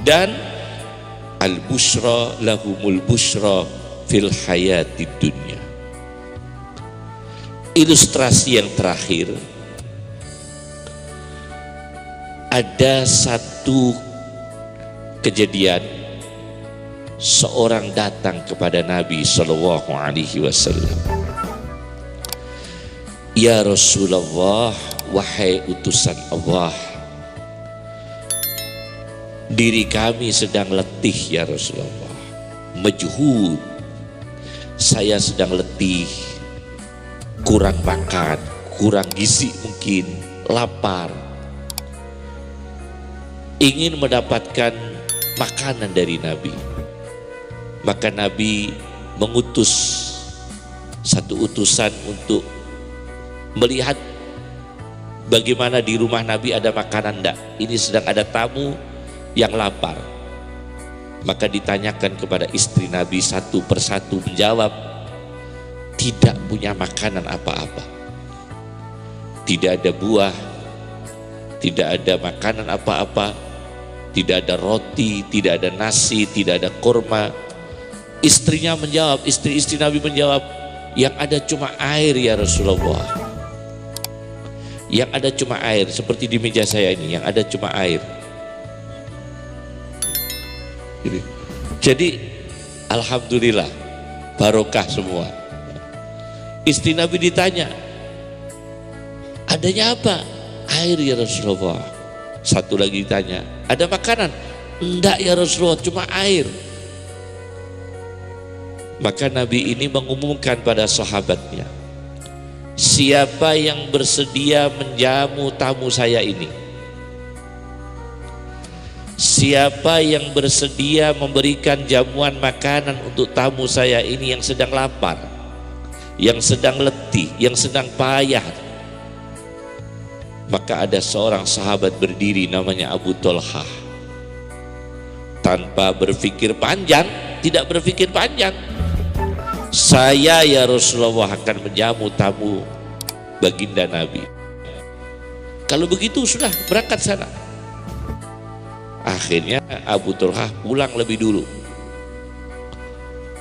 dan al-busyra lahumul busyra fil hayatid dunya. Ilustrasi yang terakhir, ada satu kejadian, seorang datang kepada Nabi Shallallahu Alaihi Wasallam. Ya Rasulullah, wahai utusan Allah, diri kami sedang letih ya Rasulullah, majhud, saya sedang letih, kurang makan, kurang gizi mungkin, lapar, ingin mendapatkan makanan dari Nabi. Maka Nabi mengutus satu utusan untuk melihat bagaimana di rumah Nabi ada makanan enggak. Ini sedang ada tamu yang lapar. Maka ditanyakan kepada istri Nabi, satu persatu menjawab, tidak punya makanan apa-apa. Tidak ada buah, tidak ada makanan apa-apa, tidak ada roti, tidak ada nasi, tidak ada kurma. Istrinya menjawab, istri-istri Nabi menjawab, yang ada cuma air ya Rasulullah. Yang ada cuma air, seperti di meja saya ini, yang ada cuma air. Jadi alhamdulillah, barokah semua. Istri Nabi ditanya, adanya apa? Air ya Rasulullah. Satu lagi ditanya, ada makanan? Enggak ya Rasulullah, cuma air. Maka Nabi ini mengumumkan pada sahabatnya, siapa yang bersedia menjamu tamu saya ini, siapa yang bersedia memberikan jamuan makanan untuk tamu saya ini yang sedang lapar, yang sedang letih, yang sedang payah. Maka ada seorang sahabat berdiri namanya Abu Tolhah. Tanpa berpikir panjang, tidak berpikir panjang, saya ya Rasulullah akan menjamu tamu baginda Nabi. Kalau begitu sudah berangkat sana. Akhirnya Abu Tolhah pulang lebih dulu.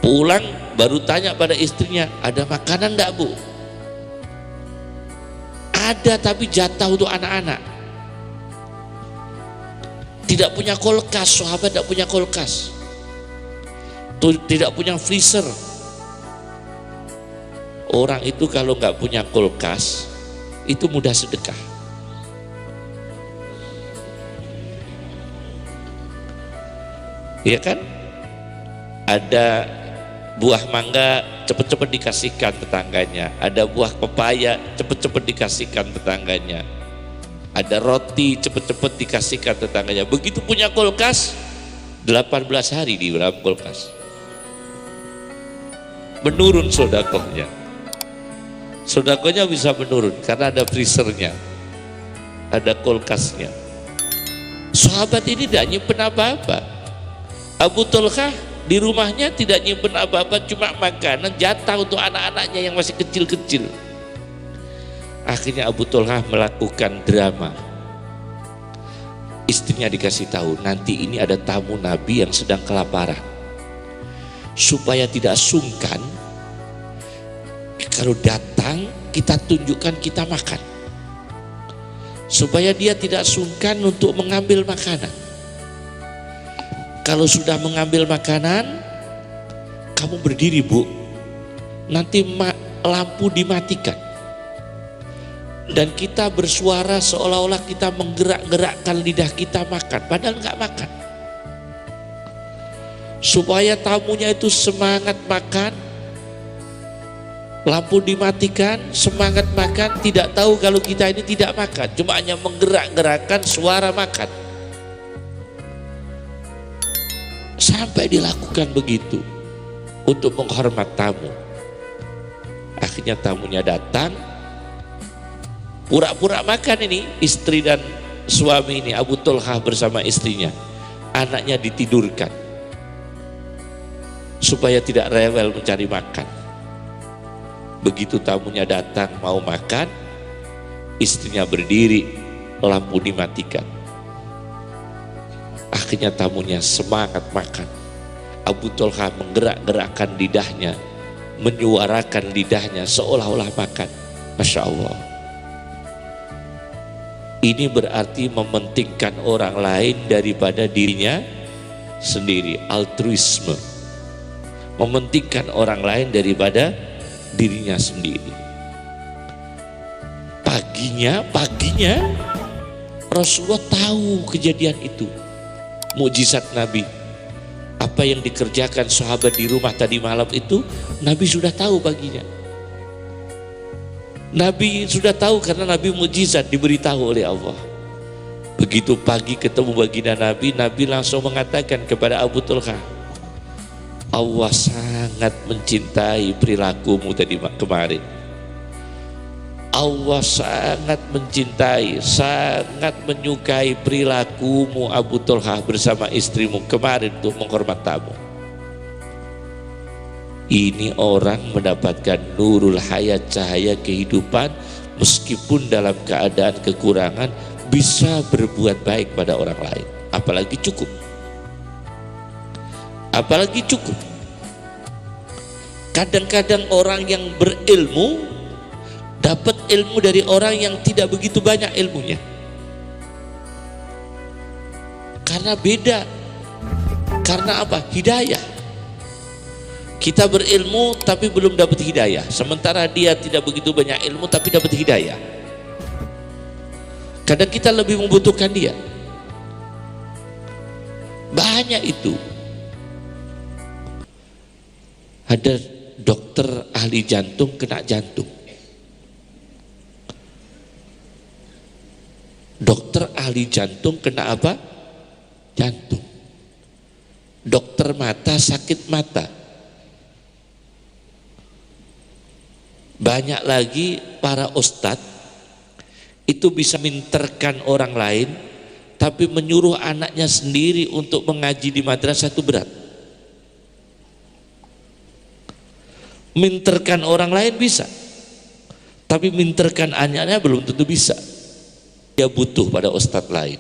Pulang baru tanya pada istrinya, ada makanan enggak Bu? Ada, tapi jatah untuk anak-anak. Tidak punya kulkas, sahabat tidak punya kulkas, tidak punya freezer. Orang itu kalau nggak punya kulkas itu mudah sedekah. Ya kan? Ada buah mangga cepet-cepet dikasihkan tetangganya, ada buah pepaya cepet-cepet dikasihkan tetangganya, ada roti cepet-cepet dikasihkan tetangganya. Begitu punya kulkas, 18 hari di dalam kulkas. Menurun sodakohnya. Sodakohnya bisa menurun karena ada freezernya, ada kulkasnya. Sahabat ini tidak nyimpen apa-apa. Abu Tolhah di rumahnya tidak nyimpen apa-apa, cuma makanan jatah untuk anak-anaknya yang masih kecil-kecil. Akhirnya Abu Tolhah melakukan drama. Istrinya dikasih tahu, nanti ini ada tamu Nabi yang sedang kelaparan. Supaya tidak sungkan, kalau datang kita tunjukkan kita makan, supaya dia tidak sungkan untuk mengambil makanan. Kalau sudah mengambil makanan, kamu berdiri Bu, nanti lampu dimatikan dan kita bersuara seolah-olah kita menggerak-gerakkan lidah kita makan, padahal nggak makan. Supaya tamunya itu semangat makan, lampu dimatikan, semangat makan, tidak tahu kalau kita ini tidak makan, cuma hanya menggerak-gerakkan suara makan. Sampai dilakukan begitu untuk menghormat tamu. Akhirnya tamunya datang, pura-pura makan ini, istri dan suami ini, Abu Tolhah bersama istrinya. Anaknya ditidurkan supaya tidak rewel mencari makan. Begitu tamunya datang mau makan, istrinya berdiri, lampu dimatikan. Akhirnya tamunya semangat makan. Abu Thalha menggerak-gerakkan lidahnya, menyuarakan lidahnya seolah-olah makan. Masya Allah. Ini berarti mementingkan orang lain daripada dirinya sendiri, altruisme. Mementingkan orang lain daripada dirinya sendiri. Paginya Rasulullah tahu kejadian itu, mukjizat Nabi. Apa yang dikerjakan sahabat di rumah tadi malam itu, Nabi sudah tahu paginya. Nabi sudah tahu karena Nabi mukjizat, diberitahu oleh Allah. Begitu pagi ketemu baginda Nabi, Nabi langsung mengatakan kepada Abu Thalha, Allah sangat mencintai perilakumu tadi kemarin. Allah sangat mencintai, sangat menyukai perilakumu Abu Thalha bersama istrimu kemarin untuk menghormat tamu. Ini orang mendapatkan nurul hayat, cahaya kehidupan, meskipun dalam keadaan kekurangan bisa berbuat baik pada orang lain. Apalagi cukup. Apalagi cukup. Kadang-kadang orang yang berilmu dapat ilmu dari orang yang tidak begitu banyak ilmunya. Karena beda. Karena apa? Hidayah. Kita berilmu tapi belum dapat hidayah, sementara dia tidak begitu banyak ilmu tapi dapat hidayah. Kadang kita lebih membutuhkan dia. Banyak itu. Ada dokter ahli jantung kena jantung. Dokter ahli jantung kena apa? Jantung. Dokter mata sakit mata. Banyak lagi para ustadz itu bisa minterkan orang lain, tapi menyuruh anaknya sendiri untuk mengaji di madrasah itu berat. Minterkan orang lain bisa, tapi minterkan anaknya belum tentu bisa. Dia butuh pada ustadz lain.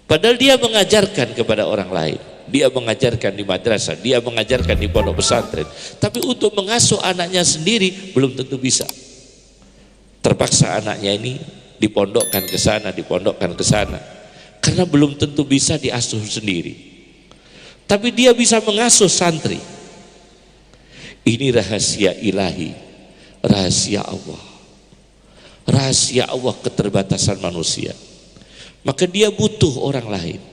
Padahal dia mengajarkan kepada orang lain. Dia mengajarkan di madrasah, dia mengajarkan di pondok pesantren, tapi untuk mengasuh anaknya sendiri belum tentu bisa. Terpaksa anaknya ini dipondokkan ke sana, dipondokkan ke sana, karena belum tentu bisa diasuh sendiri. Tapi dia bisa mengasuh santri. Ini rahasia ilahi, rahasia Allah, rahasia Allah keterbatasan manusia. Maka dia butuh orang lain.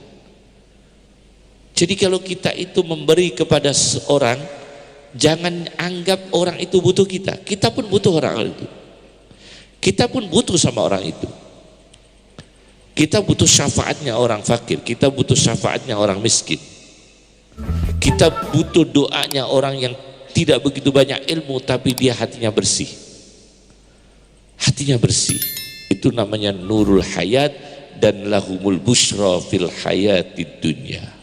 Jadi kalau kita itu memberi kepada seorang, jangan anggap orang itu butuh kita. Kita pun butuh orang itu. Kita pun butuh sama orang itu. Kita butuh syafaatnya orang fakir. Kita butuh syafaatnya orang miskin. Kita butuh doanya orang yang tidak begitu banyak ilmu, tapi dia hatinya bersih. Hatinya bersih. Itu namanya nurul hayat, dan lahumul busyra fil hayatid dunya.